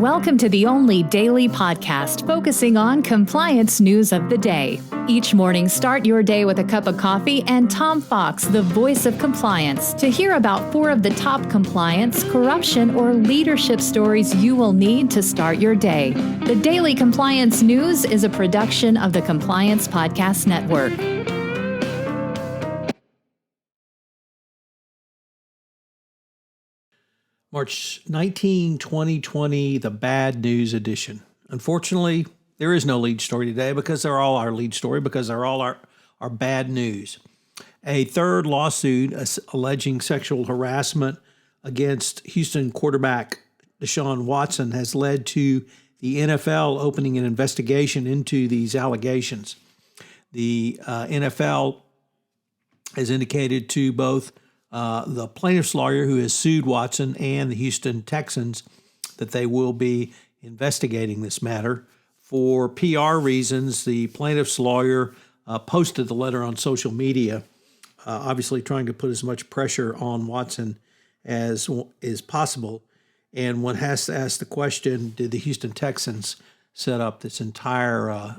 Welcome to the only daily podcast focusing on compliance news of the day. Each morning, start your day with a cup of coffee and Tom Fox, the voice of compliance, to hear about 4 of the top compliance, corruption, or leadership stories you will need to start your day. The Daily Compliance News is a production of the Compliance Podcast Network. March 19, 2020, the bad news edition. Unfortunately, there is no lead story today because they're all our lead story, because they're all our bad news. A third lawsuit alleging sexual harassment against Houston quarterback Deshaun Watson has led to the NFL opening an investigation into these allegations. The NFL has indicated to both the plaintiff's lawyer who has sued Watson and the Houston Texans that they will be investigating this matter. For PR reasons, the plaintiff's lawyer posted the letter on social media, obviously trying to put as much pressure on Watson as is possible. And one has to ask the question, did the Houston Texans set up this entire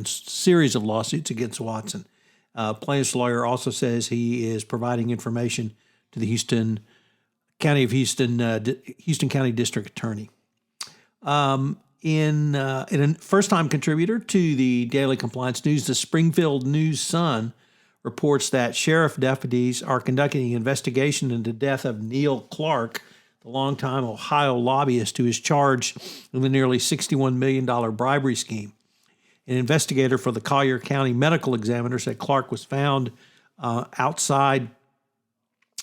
series of lawsuits against Watson? Plaintiff's lawyer also says he is providing information to the Houston County District Attorney. In a first-time contributor to the Daily Compliance News, the Springfield News Sun reports that sheriff deputies are conducting an investigation into the death of Neil Clark, the longtime Ohio lobbyist who is charged in the nearly $61 million bribery scheme. An investigator for the Collier County Medical Examiner said Clark was found outside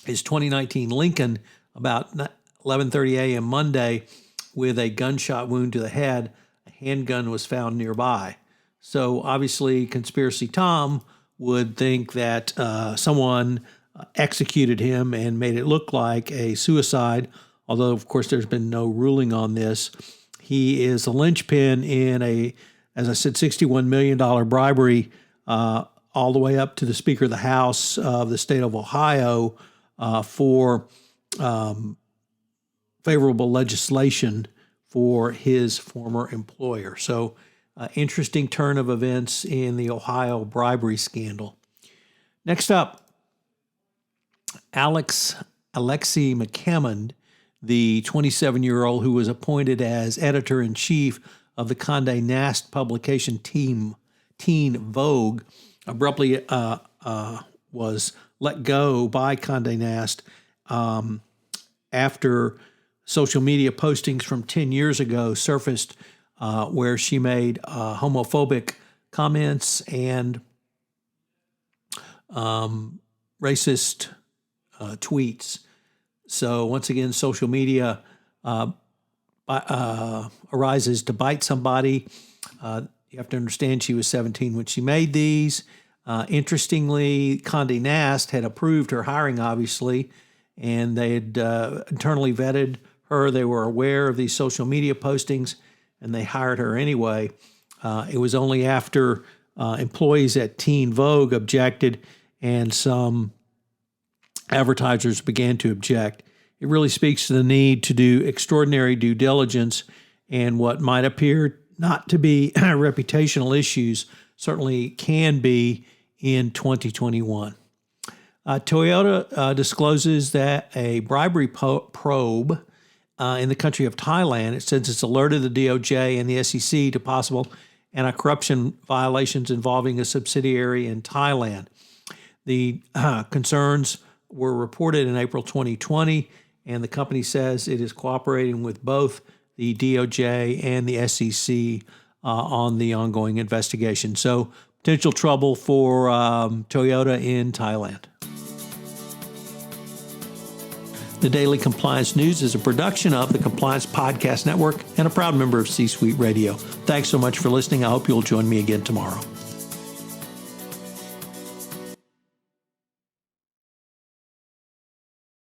his 2019 Lincoln about 11:30 a.m. Monday with a gunshot wound to the head. A handgun was found nearby. So obviously, Conspiracy Tom would think that someone executed him and made it look like a suicide, although, of course, there's been no ruling on this. He is a linchpin in as I said, $61 million bribery all the way up to the Speaker of the House of the state of Ohio for favorable legislation for his former employer. So interesting turn of events in the Ohio bribery scandal. Next up, Alexei McCammond, the 27-year-old who was appointed as editor-in-chief of the Conde Nast publication Teen Vogue, abruptly was let go by Conde Nast after social media postings from 10 years ago surfaced where she made homophobic comments and racist tweets. So once again, social media arises to bite somebody. You have to understand she was 17 when she made these. Interestingly, Conde Nast had approved her hiring, obviously, and they had internally vetted her. They were aware of these social media postings, and they hired her anyway. It was only after employees at Teen Vogue objected and some advertisers began to object. It really speaks to the need to do extraordinary due diligence, and what might appear not to be reputational issues certainly can be in 2021. Toyota discloses that a bribery probe in the country of Thailand, it says it's alerted the DOJ and the SEC to possible anti-corruption violations involving a subsidiary in Thailand. The concerns were reported in April 2020, and the company says it is cooperating with both the DOJ and the SEC on the ongoing investigation. So potential trouble for Toyota in Thailand. The Daily Compliance News is a production of the Compliance Podcast Network and a proud member of C-Suite Radio. Thanks so much for listening. I hope you'll join me again tomorrow.